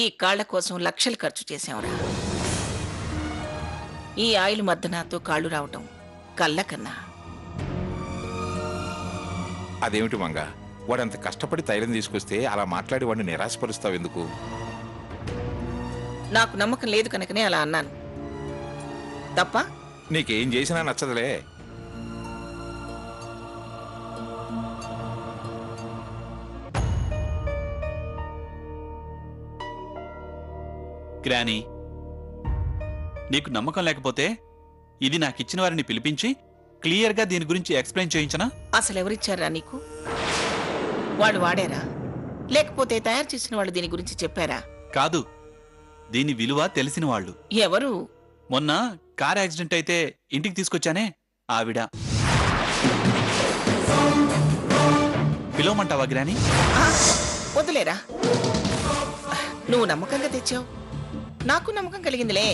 ఈ కాళ్ల కోసం లక్షలు ఖర్చు చేశాంరా. ఈ ఆయిల్ మద్దనాతో కాళ్ళు రావటం కళ్ళ కన్నా. అదేమిటి మంగ, వాడంత కష్టపడి తైలం తీసుకొస్తే అలా మాట్లాడి వాడిని నిరాశపరుస్తావు ఎందుకు? నాకు నమ్మకం లేదు కనుకనే అలా అన్నాను తప్ప. నీకేం చేసినా నచ్చదులే. గ్రానీ, నీకు నమ్మకం లేకపోతే ఇది నాకిచ్చిన వారిని పిలిపించి క్లియర్గా దీని గురించి ఎక్స్ప్లెయిన్ చేయించనా? అసలెవరిచ్చారా నీకు? వాళ్ళు వాడారా, లేకపోతే తయారు చేసిన వాళ్ళు దీని గురించి చెప్పారా? కాదు, దీని విలువ తెలిసిన వాళ్ళు. ఎవరు? మొన్న కార్ యాక్సిడెంట్ అయితే ఇంటికి తీసుకొచ్చానే ఆవిడ. పిలవమంటావా గ్రానీ? వద్దులేరా, నువ్వు నమ్మకంగా తెచ్చావు, నాకు నమ్మకం కలిగిందిలే.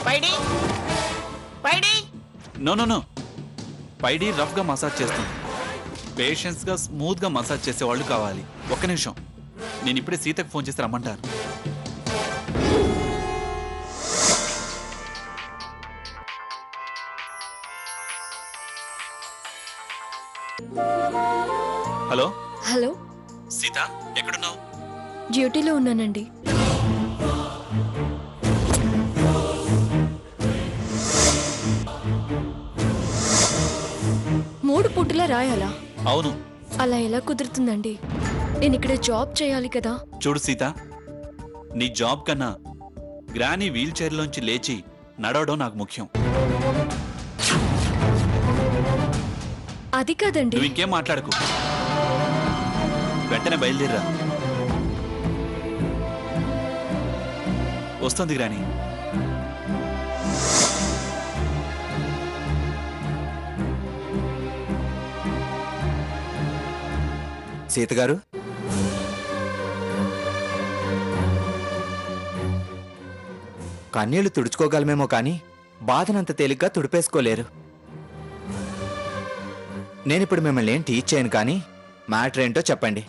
పైడి పైడి. నో నో నో, పైడి రఫ్ గా మసాజ్ చేస్తుంది. పేషెన్స్ గా స్మూత్ గా మసాజ్ చేసే వాళ్ళు కావాలి. ఒక్క నిమిషం, నేను ఇప్పుడే సీతకు ఫోన్ చేసి రమ్మంటాను. హలో హలో, సీత, ఎక్కడున్నావు? డ్యూటీలో ఉన్నానండి. మూడు పూటలా రాయాలా? అవును. అలా ఎలా కుదురుతుందండి? నేను ఇక్కడ జాబ్ చేయాలి కదా. చూడు సీత, నీ జాబ్ కన్నా గ్రానీ వీల్ చైర్లోంచి లేచి నడవడం నాకు ముఖ్యం. అది కాదండి. నువ్వు ఇంకేం మాట్లాడకు, వెంటనే బయలుదేరా. వస్తుంది గ్రానీ. సీతగారు, కన్నీళ్లు తుడుచుకోగలమేమో కానీ బాధనంత తేలిగ్గా తుడిపేసుకోలేరు. నేనిప్పుడు మిమ్మల్ని ఏం టీచ్ చేయను, కానీ మ్యాటర్ ఏంటో చెప్పండి.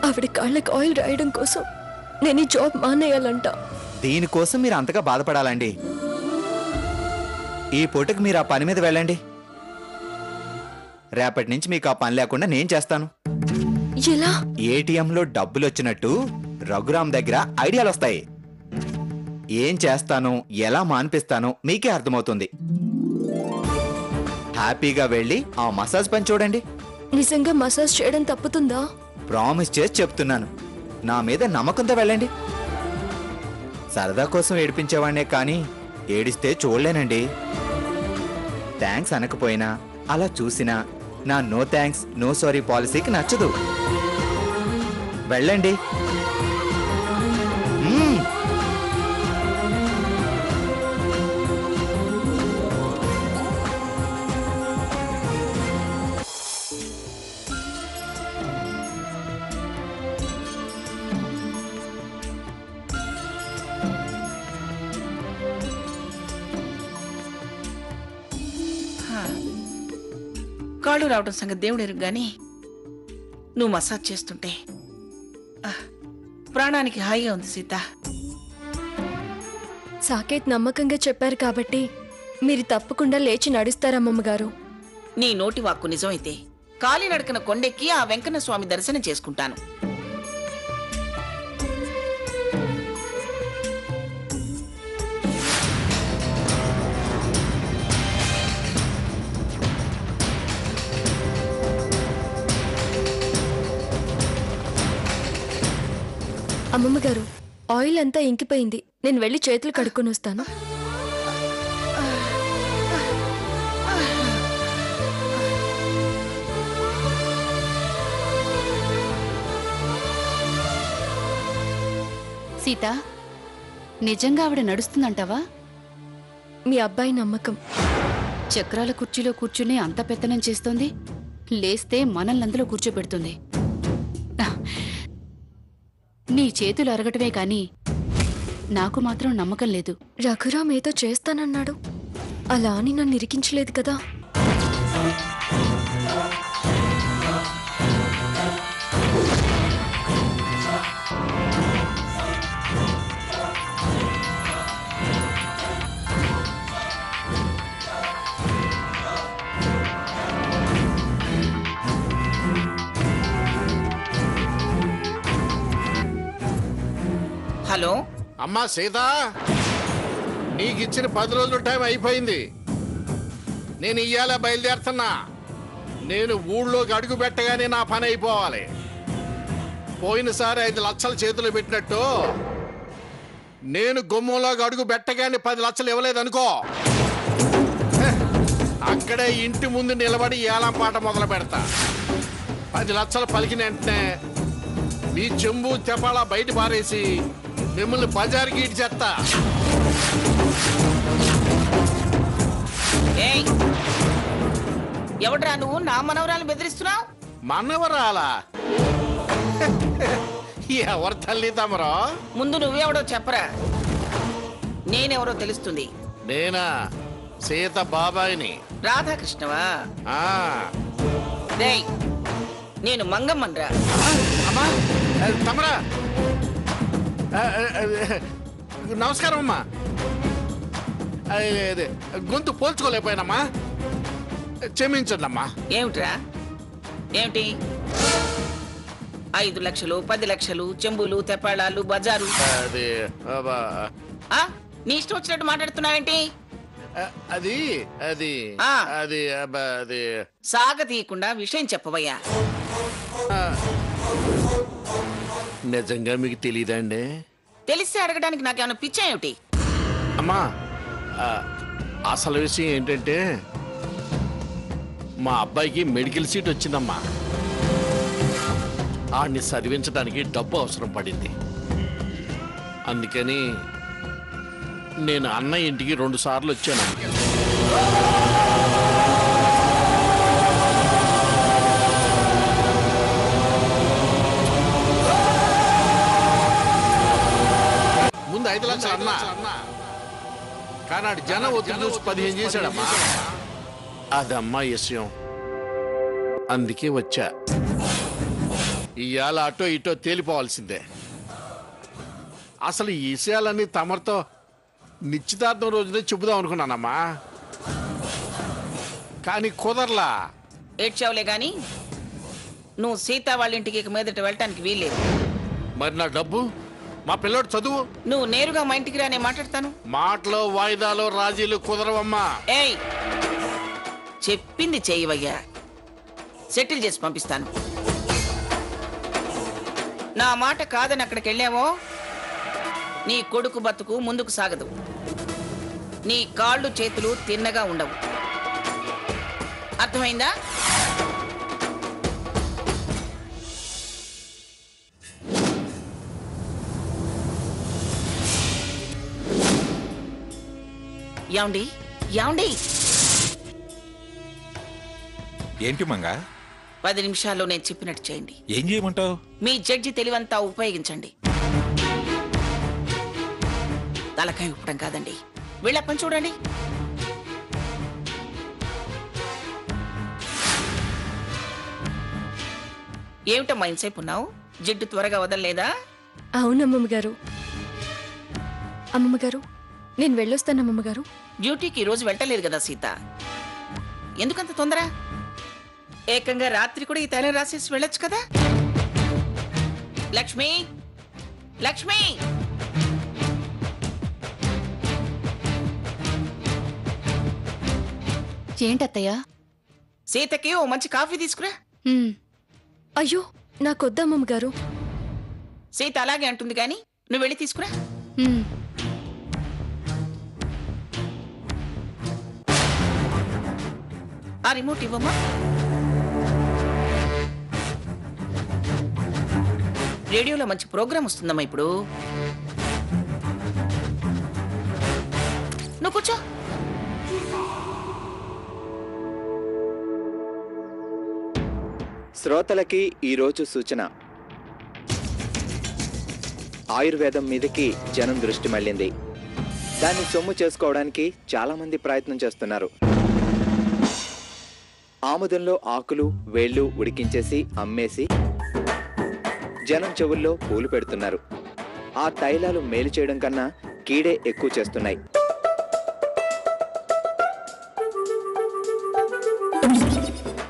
ఆవిడ కాళ్ళకి ఆయిల్ రాయడం కోసం నేను ఈ జాబ్ మానేయాలంట. దీనికోసం మీరు అంతగా బాధపడాలండి? ఈ పూటకి మీరు ఆ పని మీద వెళ్ళండి. రేపటి నుంచి మీకు ఆ పని లేకుండా నేను చేస్తాను. ఎలా? ఏటీఎంలో డబ్బులు వచ్చినట్టు రఘురామ్ దగ్గర ఐడియాలు వస్తాయి. ఏం చేస్తానో ఎలా మాన్పిస్తానో మీకే అర్థమవుతుంది. హ్యాపీగా వెళ్ళి ఆ మసాజ్ పని చూడండి. నిజంగా మసాజ్ చేయడం తప్పుతుందా? ప్రామిస్ చేసి చెప్తున్నాను, నా మీద నమ్మకంతో వెళ్ళండి. సరదా కోసం ఏడిపించేవాడినే కానీ ఏడిస్తే చూడలేనండి. థ్యాంక్స్ అనకపోయినా అలా చూసినా నా నో థ్యాంక్స్ నో సారీ పాలసీకి నచ్చదు. వెళ్ళండి. కాళ్ళు రావడం సంగతి దేవుడు ఎరుగు గాని, నువ్వు మసాజ్ చేస్తుంటే ప్రాణానికి హాయిగా ఉంది సీత. సాకేత్ నమ్మకంగా చెప్పారు కాబట్టి మీరు తప్పకుండా లేచి నడుస్తారమ్మగారు. నీ నోటి వాక్కు నిజమైతే కాలినడకన కొండెక్కి ఆ వెంకన్న స్వామి దర్శనం చేసుకుంటాను. అమ్మమ్మగారు, ఆయిల్ అంతా ఇంకిపోయింది. నేను వెళ్ళి చేతులు కడుక్కొని వస్తాను. సీత, నిజంగా ఆవిడ నడుస్తుందంటావా? మీ అబ్బాయి నమ్మకం. చక్రాల కుర్చీలో కూర్చుని అంత పెత్తనం చేస్తోంది, లేస్తే మనల్ని అందులో కూర్చోబెడుతుంది. నీ చేతులు అరగటమే కాని నాకు మాత్రం నమ్మకం లేదు. రఘురామ్ ఏదో చేస్తానన్నాడు. అలా అని నన్ను ఇరికించలేదు కదా. హలో, అమ్మా సీత, నీకిచ్చిన 10 రోజుల టైం అయిపోయింది. నేను ఇయ్యాల బయలుదేరుతున్నా. నేను ఊళ్ళోకి అడుగు పెట్టగానే నా పని అయిపోవాలి. పోయినసారి 5 లక్షలు చేతులు పెట్టినట్టు నేను గుమ్మంలోకి అడుగు పెట్టగానే 10 లక్షలు ఇవ్వలేదనుకో, అక్కడే ఇంటి ముందు నిలబడి ఏలం పాట మొదలు పెడతా. 10 లక్షలు పలికిన వెంటనే మీ చెంబు తెపాలా బయట పారేసి మిమ్మల్ని బజార్కి ఇటు చేస్తా. ఏయ్, ఎవడ్రా నువ్వు నా మనవరాలు బెదిరిస్తున్నావు? మనవరాలా? ఎవరు తల్లి తమరో? ముందు నువ్వెవడో చెప్పరా, నేనెవరో తెలుస్తుంది. నేనా? సీత బాబాయిని. రాధాకృష్ణవా? ఆ. రేయ్, నేను మంగమ్మన్రా. అమ్మా తమరా, నమస్కారం అమ్మా. అదే గొంతు పోల్చుకోలేకపోయానమ్మా, క్షమించండి అమ్మా. ఏమిట్రా, ఏమిటి? 5 లక్షలు, 10 లక్షలు, చెంబులు, తెప్పాళాలు, బజారు. అది అబ్బా, ఆ? నీ ఇష్టం వచ్చినట్టు మాట్లాడుతున్నావేంటి? అది అది ఆ. అది అబ్బా, అది సాగ తీయకుండా విషయం చెప్పవయ్యా. నిజంగా మీకు తెలియదండి? తెలిస్తే అడగడానికి నాకేమైనా పిచ్చా ఏమిటి? అమ్మా, అసలు విషయం ఏంటంటే మా అబ్బాయికి మెడికల్ సీట్ వచ్చిందమ్మా. ఆడిని చదివించడానికి డబ్బు అవసరం పడింది. అందుకని నేను అన్నయ్య ఇంటికి 2 సార్లు వచ్చాను. ముందు 5 లక్షలు అన్నా, కానీ ఆడు జనం ఒత్తిడి చూసి 15 చేశాడమ్మా. అదమ్మా విషయం. అందుకే వచ్చా. ఇవాళ అటో ఇటో తేలిపోవాల్సిందే. అసలు ఈ విషయాలన్నీ తమరితో నిశ్చితార్థం రోజునే చెబుదాం అనుకున్నానమ్మా, కానీ కుదరలా. ఏడ్చావులే గాని నువ్వు సీత వాళ్ళ ఇంటికి ఇక మీదట వెళ్ళటానికి వీల్లేదు. మరి నా డబ్బు, మా పిల్లోడు చదువు? నువ్వు నేరుగా మా ఇంటికి రానే మాట్లాడతాను. మాటలో వాయిదాలు రాజీలు కుదరవమ్మా. ఏయ్, చెప్పింది చెయ్యవయ్యా, సెటిల్ చేసి పంపిస్తాను. నా మాట కాదని అక్కడికి వెళ్ళావో నీ కొడుకు బతుకు ముందుకు సాగదు. నీ కాళ్ళు చేతులు తిన్నగా ఉండవు. అర్థమైందా? యాండి యాండి, ఏంటి మంగా? 10 నిమిషాల్లో నేను చెప్పినట్టు చేయండి. ఏం చేయమంటావు? మీ జడ్జి తెలివంతా ఉపయోగించండి. తలకాయ ఉప్పడం కాదండి, వెళ్ళప్పని చూడండి. ఏమిటమ్మా ఇంతసేపు ఉన్నావు? జిడ్డు త్వరగా వదలలేదా? అవును అమ్మమ్మగారు. అమ్మమ్మగారు, నేను వెళ్ళొస్తాను అమ్మమ్మగారు. డ్యూటీకి ఈ రోజు వెళ్ళలేదు కదా సీత, ఎందుకంత తొందర? ఏకంగా రాత్రి కూడా ఈ తైలం రాసేసి వెళ్ళొచ్చు కదా. లక్ష్మి, లక్ష్మి, ఏంటత్తయ్యా? సీతకి ఓ మంచి కాఫీ తీసుకురా. అయ్యో, నాకొద్దు అమ్మమ్మగారు. సీత అలాగే అంటుంది కానీ నువ్వు వెళ్ళి తీసుకురా. ఆ రిమోట్ ఇవ్వమ్మా. రేడియోలో మంచి ప్రోగ్రామ్ వస్తుందమ్మా ఇప్పుడు. నువ్వు కూర్చో. శ్రోతలకి ఈరోజు సూచన. ఆయుర్వేదం మీదకి జనం దృష్టి మళ్ళింది. దాన్ని సొమ్ము చేసుకోవడానికి చాలా మంది ప్రయత్నం చేస్తున్నారు. ఆముదంలో ఆకులు వేళ్ళు ఉడికించేసి అమ్మేసి జనం చెవుల్లో పూలు పెడుతున్నారు. ఆ తైలాలు మేలు చేయడం కన్నా కీడే ఎక్కువ చేస్తున్నాయి.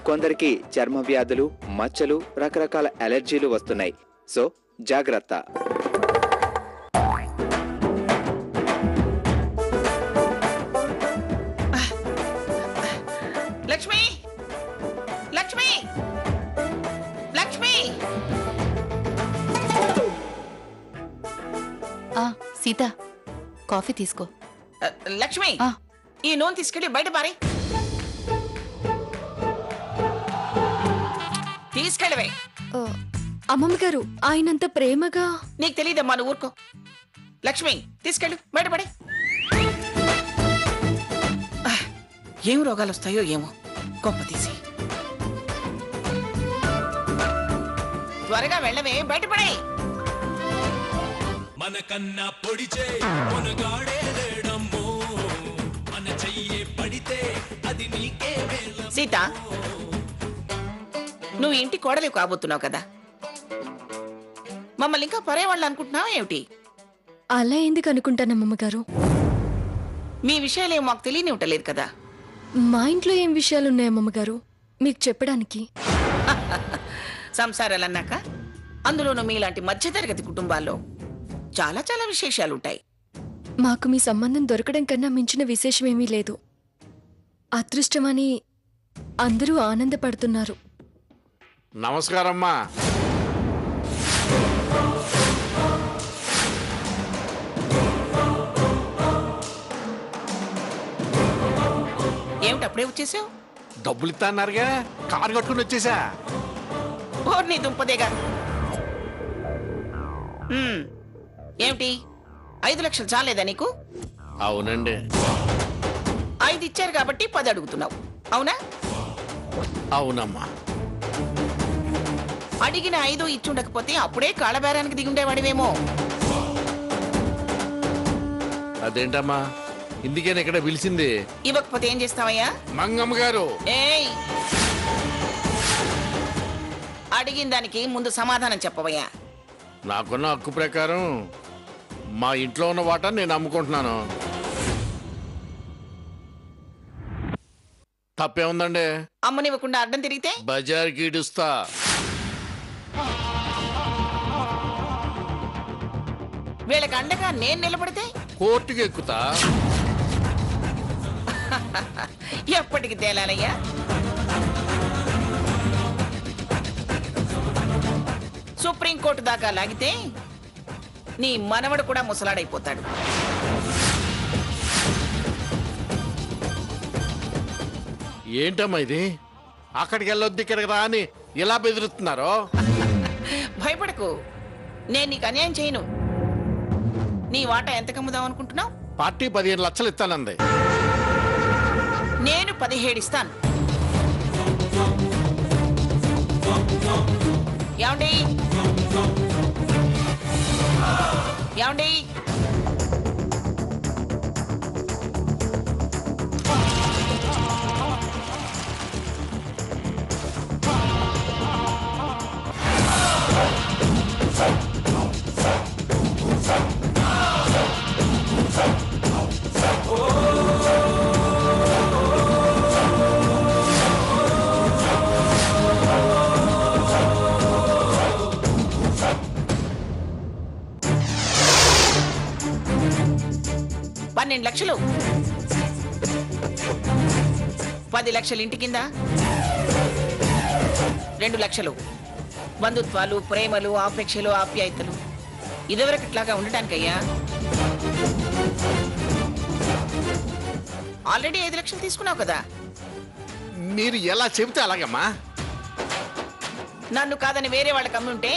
కొందరికి చర్మ వ్యాధులు, మచ్చలు, రకరకాల అలెర్జీలు వస్తున్నాయి. సో జాగ్రత్త. లక్ష్మి, లక్ష్మి, లక్ష్మి. సీత, కాఫీ తీసుకో. లక్ష్మి, ఆ. ఈ నూనె తీసుకెళ్ళి బయట పారి. తీసుకెళ్ళవే. అమ్మమ్మ గారు ఆయనంత ప్రేమగా. నీకు తెలియదమ్మా, నువ్వు ఊరుకో. లక్ష్మి, తీసుకెళ్ళు బయటపడి. ఏం రోగాలు వస్తాయో ఏమో, గొప్ప తీసి. త్వరగా వెళ్ళవే, బయటపడే. మనకన్నా పొడిచే కొనగాడే లేడమ్మో, మన చెయ్యే పడితే అది నీకే మేలు. సీత, నువ్వు ఇంటి కోడలివి కాబోతున్నావు కదా, మమ్మల్ని ఇంకా పరేవాళ్ళు అనుకుంటున్నావా ఏమిటి? అలా ఎందుకు అనుకుంటానమ్మమ్మ గారు? మీ విషయాలేమో మాకు తెలియనివ్వటలేదు కదా. మా ఇంట్లో ఏం విషయాలున్నాయమ్మమ్మ గారు మీకు చెప్పడానికి? సంసారాలన్నాక అందులోనూ మీలాంటి మధ్యతరగతి కుటుంబాల్లో చాలా చాలా విశేషాలుంటాయి. మాకు మీ సంబంధం దొరకడం కన్నా మించిన విశేషమేమీ లేదు. అదృష్టమని అందరూ ఆనందపడుతున్నారు. నమస్కారమ్మా. ఏమిటి అప్పుడే వచ్చేసావు? డబ్బులు ఇస్తా అన్నారుగా, కారు కట్టుకుని వచ్చేసా. ఓర్ నీ దుంపదేగా. ఏమిటి 5 లక్షలు చాలేదా నీకు? అవునండి. 5 ఇచ్చారు కాబట్టి 10 అడుగుతున్నావు, అవునా? అవునమ్మా. అడిగిన 5 ఇచ్చుండకపోతే అప్పుడే కాళ్ళబేరానికి దిగుండేవాడివేమో. అదేంటమ్మా, ఇందుకేనా ఇక్కడ పిలిచింది? ఇవ్వకపోతే ఏం చేస్తావయ్యా? మంగమ్మ గారు, ఏయ్, అడిగిన దానికి ముందు సమాధానం చెప్పవయ్యా. నాకున్న హక్కు ప్రకారం మా ఇంట్లో ఉన్న వాటా నేను అమ్ముకుంటున్నాను. తప్పే ఉందండి? అమ్మనివ్వకుండా అడ్డం తిరిగితే బజార్కి ఇడుస్తా. వీళ్ళకి అండగా నేను నిలబడితే కోర్టుకి ఎక్కుతా. ఎప్పటికి తేలాలయ్యా? సుప్రీంకోర్టు దాకా లాగితే నీ మనవడు కూడా ముసలాడైపోతాడు. ఏంటమ్మా ఇది? అక్కడికి వెళ్ళొద్దు ఇక్కడికి రా అని ఇలా బెదిరిస్తున్నారో? భయపడకు, నేను నీకు అన్యాయం చేయను. నీ వాటా ఎంత కమ్ముదాం అనుకుంటున్నావు? పార్టీ 15 లక్షలు ఇస్తానంది. నేను 17 ఇస్తాను. ఏమండి? ఏమండి? $12 లక్షలు, 10 లక్షలు ఇంటి కింద, 2 లక్షలు బంధుత్వాలు, ప్రేమలు, ఆపేక్షలు, ఆప్యాయతలు, ఇదివరకు ఇట్లాగా ఉండటానికయ్యా. ఆల్రెడీ 5 లక్షలు తీసుకున్నావు కదా. మీరు ఎలా చెబితే అలాగమ్మా. నన్ను కాదని వేరే వాళ్ళకి అమ్ముంటే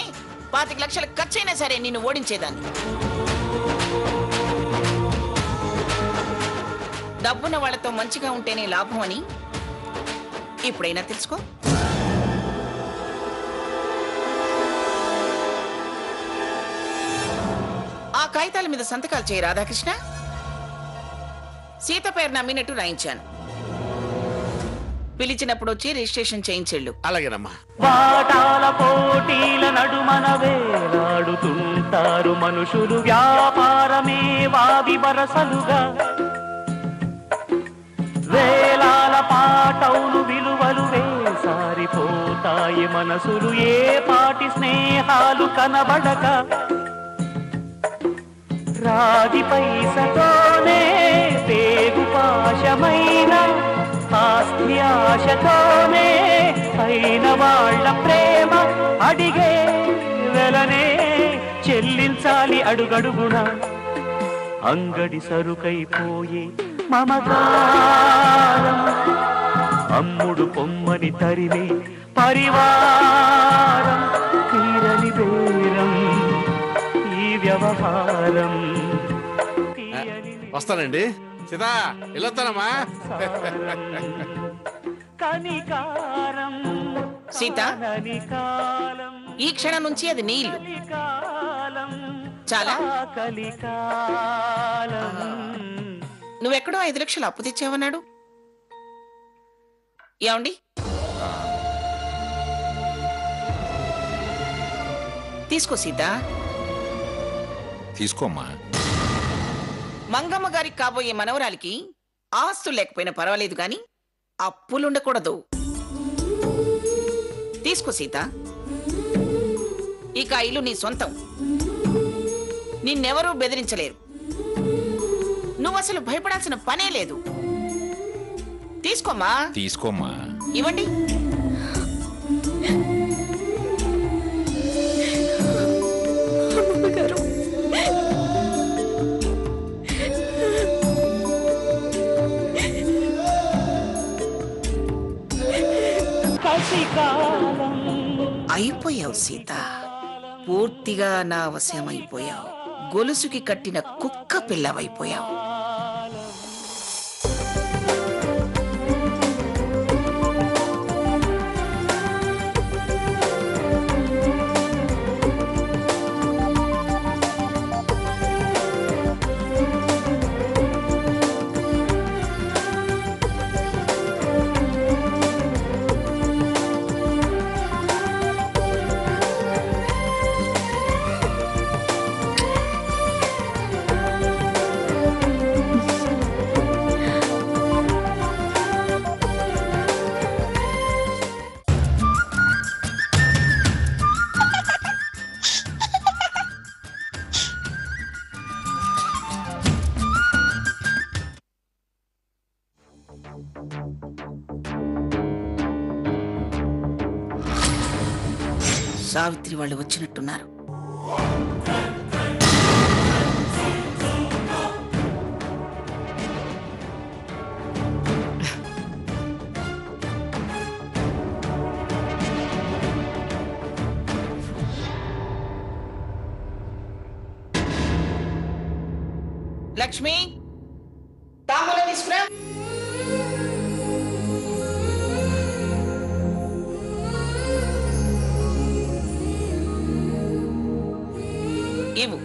25 లక్షలు ఖర్చైనా సరే నిన్ను ఓడించేదాన్ని. డబ్బున్న వాళ్ళతో మంచిగా ఉంటేనే లాభం అని ఇప్పుడైనా తెలుసుకో. ఆ కాగితాల మీద సంతకాలు చేయి రాధాకృష్ణ. సీత పేరు నమ్మినట్టు రాయించాను. పిలిచినప్పుడు వచ్చి రిజిస్ట్రేషన్ చేయించెళ్ళు. అలాగేనమ్మా. వాటాల పోటీల నడుమన వేలాడుతుంటారు మనుషులు, వ్యాపారమే వావి వరసలుగా. వేలాల పాటౌలు విలువలు వేసారిపోతాయి మనసులు, ఏ పాటి స్నేహాలు కనబడక. రాగి పైసతోనే పేగు పాశమైన ఆస్తి ఆశతోనే అయిన వాళ్ళ ప్రేమ అడిగే వెలనే చెల్లించాలి అడుగడుగున. అంగడి సరుకైపోయే మమకారం, అమ్ముడు పొమ్మని తరిమే పరివారం, తీరని బేరం ఈ వ్యవహారం. వస్తానండి. సీతా వెళ్ళొస్తానమ్మా. కనికారం సీత, కనికాలం ఈ క్షణం నుంచి అది నీ ఇల్లు. కాలం చాలా. కలికాలం. నువ్వెక్కడో 5 లక్షలు అప్పు తెచ్చావన్నాడు. ఏమండి, తీసుకో సీత. తీసుకోమ్మా. మంగమ్మ గారికి కాబోయే మనవరాలికి ఆస్తులు లేకపోయినా పర్వాలేదు గాని అప్పులుండకూడదు. తీసుకో సీత. ఇక ఇల్లు నీ సొంతం. నిన్నెవరూ బెదిరించలేరు. నువ్వసలు భయపడాల్సిన పనే లేదు. తీసుకోమ్మా. తీసుకోమ్మా. ఇవ్వండి. అమ్మగారు, కసికాలం అయిపోయావు సీత. పూర్తిగా నా వశమైపోయావు. గొలుసుకి కట్టిన కుక్క పిల్లవైపోయావు. సావిత్రి వాళ్ళు వచ్చినట్టున్నారు. లక్ష్మి, తాంబూలం తీసుకురా. ఇవ్వు.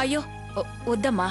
అయ్యో వద్దమ్మా.